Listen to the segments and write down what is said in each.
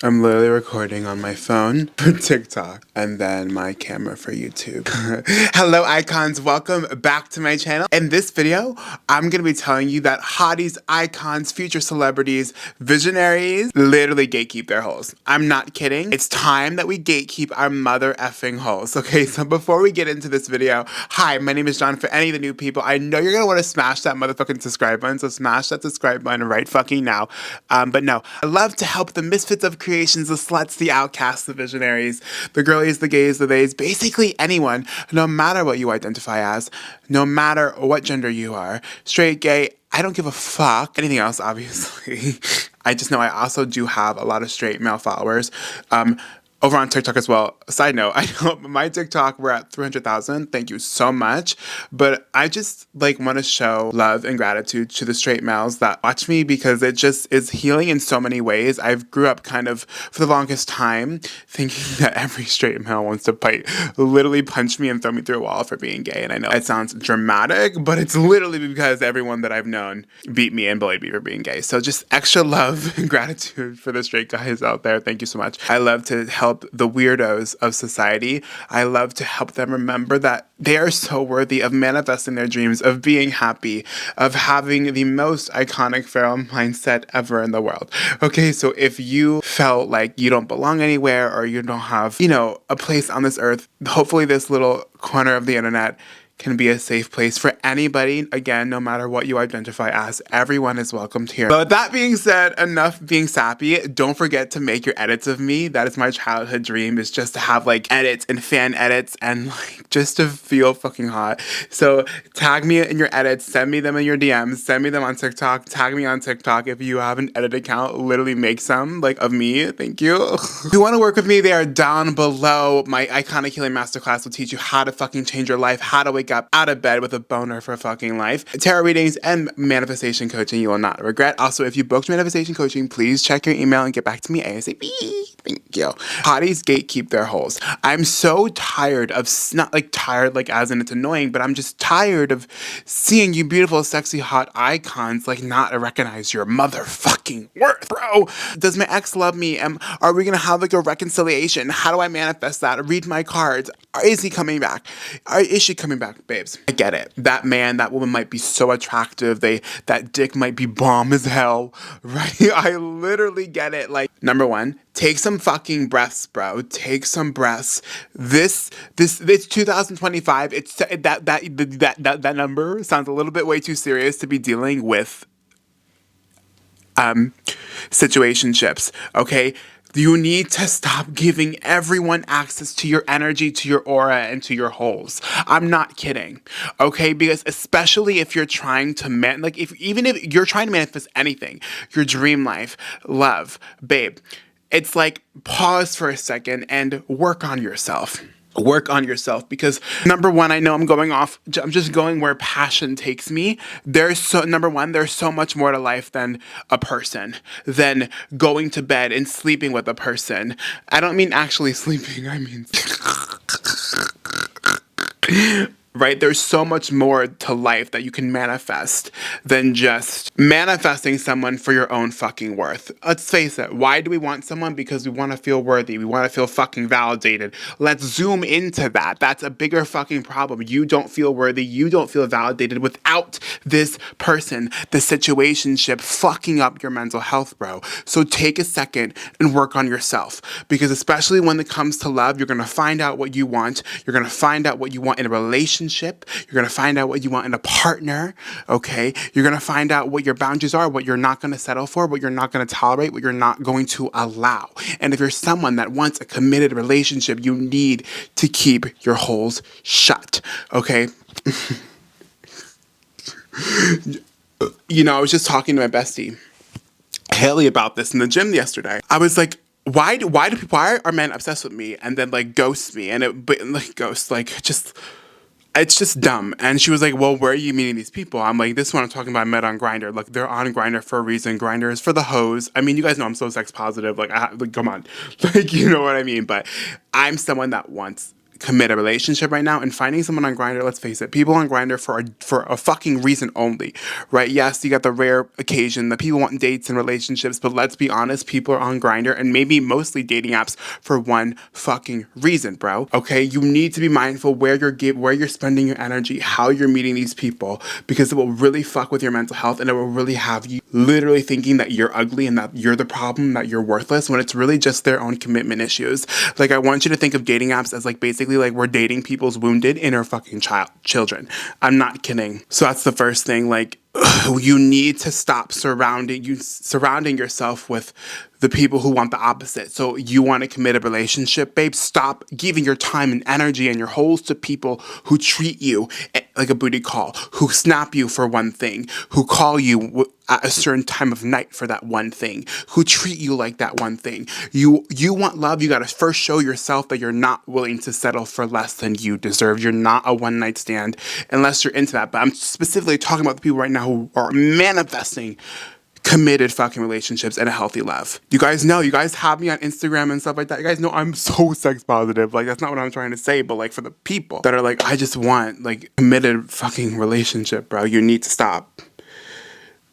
I'm literally recording on my phone for TikTok and then my camera for YouTube. Hello icons, welcome back to my channel. In this video, I'm gonna be telling you that hotties, icons, future celebrities, visionaries literally gatekeep their holes. I'm not kidding. It's time that we gatekeep our mother effing holes. Okay, so before we get into this video, hi, my name is John. For any of the new people, I know you're gonna wanna smash that motherfucking subscribe button, so smash that subscribe button right fucking now. But no, I love to help the misfits of creations, the sluts, the outcasts, the visionaries, the girlies, the gays, the theys, basically anyone, no matter what you identify as, no matter what gender you are, straight, gay, I don't give a fuck. Anything else, obviously. I just know I also do have a lot of straight male followers. Over on TikTok as well. Side note, I know my TikTok, we're at 300,000. Thank you so much. But I just want to show love and gratitude to the straight males that watch me because it just is healing in so many ways. I've grew up kind of for the longest time thinking that every straight male wants to literally punch me and throw me through a wall for being gay. And I know it sounds dramatic, but it's literally because everyone that I've known beat me and bullied me for being gay. So just extra love and gratitude for the straight guys out there. Thank you so much. I love to help the weirdos of society. I love to help them remember that they are so worthy of manifesting their dreams, of being happy, of having the most iconic feral mindset ever in the world. Okay, so if you felt like you don't belong anywhere or you don't have, a place on this earth, hopefully this little corner of the internet can be a safe place for anybody. Again, no matter what you identify as, everyone is welcomed here. But with that being said, enough being sappy. Don't forget to make your edits of me. That is my childhood dream, is just to have edits and fan edits and just to feel fucking hot. So tag me in your edits, send me them in your DMs, send me them on TikTok, tag me on TikTok. If you have an edit account, literally make some of me. Thank you. If you want to work with me, they are down below. My Iconic Healing Masterclass will teach you how to fucking change your life, how to wake up out of bed with a boner for fucking life. Tarot readings and manifestation coaching you will not regret. Also, if you booked manifestation coaching, please check your email and get back to me ASAP. Thank you. Hotties gatekeep their holes. I'm so tired of, not tired as in it's annoying, but I'm just tired of seeing you beautiful, sexy, hot icons not recognize your motherfucking worth, bro. Does my ex love me? Are we gonna have a reconciliation? How do I manifest that? Read my cards. Is he coming back? Is she coming back? Babes, I get it. That man, that woman might be so attractive. That dick might be bomb as hell, right? I literally get it. Number one, take some fucking breaths, bro. Take some breaths. This 2025. It's that number sounds a little bit way too serious to be dealing with situationships. Okay. You need to stop giving everyone access to your energy, to your aura, and to your holes. I'm not kidding, okay? Because especially if you're trying to even if you're trying to manifest anything, your dream life, love, babe, it's pause for a second and work on yourself. Work on yourself, because number one, I know I'm just going where passion takes me. Number one, there's so much more to life than a person, than going to bed and sleeping with a person. I don't mean actually sleeping, I mean right? There's so much more to life that you can manifest than just manifesting someone for your own fucking worth. Let's face it. Why do we want someone? Because we want to feel worthy. We want to feel fucking validated. Let's zoom into that. That's a bigger fucking problem. You don't feel worthy. You don't feel validated without this person, the situationship fucking up your mental health, bro. So take a second and work on yourself, because especially when it comes to love, you're going to find out what you want. You're going to find out what you want in a relationship. You're going to find out what you want in a partner, okay? You're going to find out what your boundaries are, what you're not going to settle for, what you're not going to tolerate, what you're not going to allow. And if you're someone that wants a committed relationship, you need to keep your holes shut, okay? I was just talking to my bestie, Haley, about this in the gym yesterday. I was like, why are men obsessed with me and then ghost me? And it's just dumb. And she was like, well, where are you meeting these people? I'm like, this one I'm talking about, I met on Grindr. They're on Grindr for a reason. Grindr is for the hoes. I mean, you guys know I'm so sex positive. Come on. You know what I mean? But I'm someone that wants commit a relationship right now, and finding someone on Grindr, let's face it, people on Grindr for a fucking reason only, right? Yes, you got the rare occasion that people want dates and relationships, but let's be honest, people are on Grindr and maybe mostly dating apps for one fucking reason, bro. Okay, you need to be mindful where you're spending your energy, how you're meeting these people, because it will really fuck with your mental health, and it will really have you literally thinking that you're ugly and that you're the problem, that you're worthless, when it's really just their own commitment issues. Like, I want you to think of dating apps as like basically like we're dating people's wounded inner fucking children. I'm not kidding. So that's the first thing. Like, you need to stop surrounding yourself with the people who want the opposite. So you want to commit a relationship, babe? Stop giving your time and energy and your holes to people who treat you like a booty call, who snap you for one thing, who call you at a certain time of night for that one thing, who treat you like that one thing. You want love, you gotta first show yourself that you're not willing to settle for less than you deserve. You're not a one-night stand unless you're into that. But I'm specifically talking about the people right now who are manifesting committed fucking relationships and a healthy love. You guys know, you guys have me on Instagram and stuff like that. You guys know I'm so sex positive. Like, that's not what I'm trying to say, but like for the people that are like, I just want like committed fucking relationship, bro, you need to stop.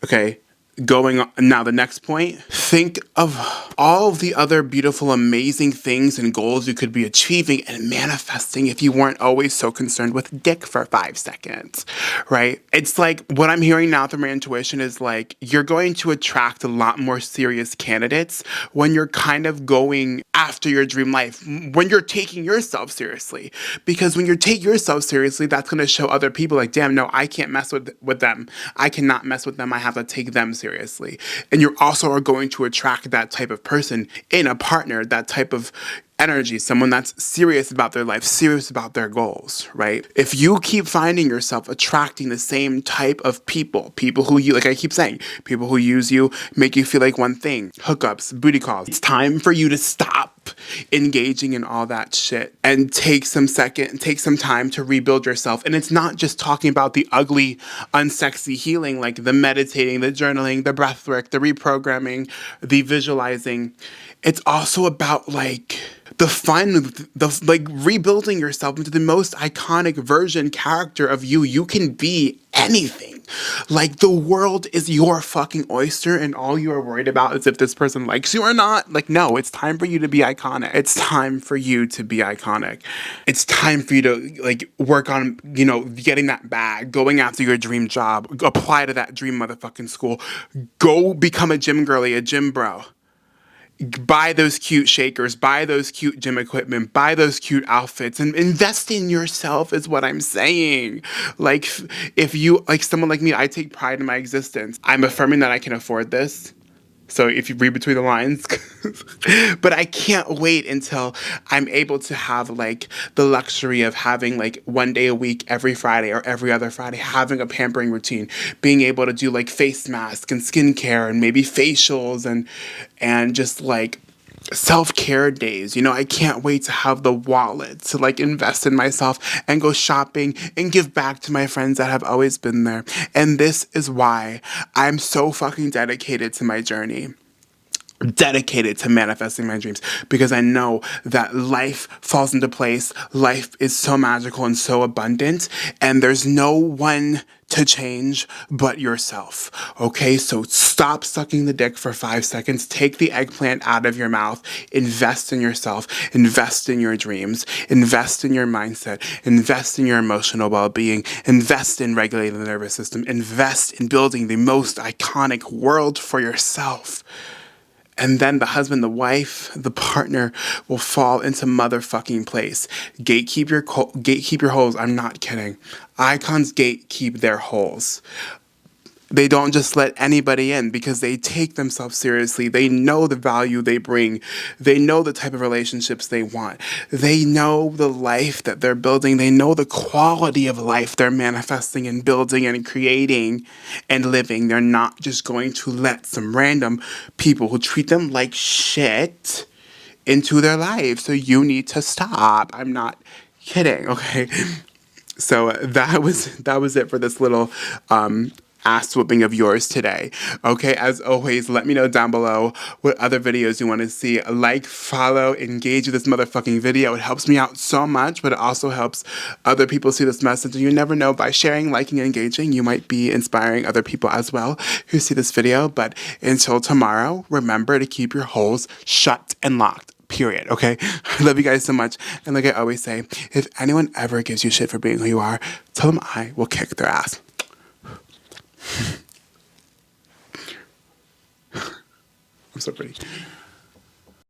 Okay, going on. Now the next point, think of all of the other beautiful, amazing things and goals you could be achieving and manifesting if you weren't always so concerned with dick for 5 seconds, right? It's like, what I'm hearing now through my intuition is like, you're going to attract a lot more serious candidates when you're kind of going after your dream life, when you're taking yourself seriously. Because when you take yourself seriously, that's going to show other people like, damn, no, I can't mess with them. I cannot mess with them. I have to take them seriously. And you also are going to attract that type of person in a partner, that type of energy, someone that's serious about their life, serious about their goals, right? If you keep finding yourself attracting the same type of people who you, like I keep saying, people who use you, make you feel like one thing, hookups, booty calls, it's time for you to stop engaging in all that shit and take some time to rebuild yourself. And it's not just talking about the ugly, unsexy healing, like the meditating, the journaling, the breath work, the reprogramming, the visualizing. It's also about like the fun, the like rebuilding yourself into the most iconic version, character of you. You can be anything. Like, the world is your fucking oyster, and all you are worried about is if this person likes you or not. Like, no, it's time for you to be iconic. It's time for you to be iconic. It's time for you to like work on, you know, getting that bag, going after your dream job, apply to that dream motherfucking school, go become a gym girly, a gym bro. Buy those cute shakers, buy those cute gym equipment, buy those cute outfits, and invest in yourself is what I'm saying. Like, if you, like someone like me, I take pride in my existence. I'm affirming that I can afford this. So if you read between the lines, but I can't wait until I'm able to have like the luxury of having like one day a week, every Friday or every other Friday, having a pampering routine, being able to do like face masks and skincare and maybe facials and just like self-care days. You know, I can't wait to have the wallet to like invest in myself and go shopping and give back to my friends that have always been there. And this is why I'm so fucking dedicated to my journey. Dedicated to manifesting my dreams, because I know that life falls into place. Life is so magical and so abundant, and there's no one to change but yourself. Okay, so stop sucking the dick for 5 seconds. Take the eggplant out of your mouth. Invest in yourself. Invest in your dreams. Invest in your mindset. Invest in your emotional well-being. Invest in regulating the nervous system. Invest in building the most iconic world for yourself. And then the husband, the wife, the partner will fall into motherfucking place. Gatekeep your holes. I'm not kidding. Icons gatekeep their holes. They don't just let anybody in because they take themselves seriously. They know the value they bring. They know the type of relationships they want. They know the life that they're building. They know the quality of life they're manifesting and building and creating and living. They're not just going to let some random people who treat them like shit into their lives. So you need to stop. I'm not kidding, okay? So that was it for this little ass whooping of yours today. Okay, as always, let me know down below what other videos you want to see. Like, follow, engage with this motherfucking video. It helps me out so much, but it also helps other people see this message. And you never know, by sharing, liking, and engaging, you might be inspiring other people as well who see this video. But until tomorrow, remember to keep your holes shut and locked. Period. Okay? I love you guys so much. And like I always say, if anyone ever gives you shit for being who you are, tell them I will kick their ass. I'm so pretty.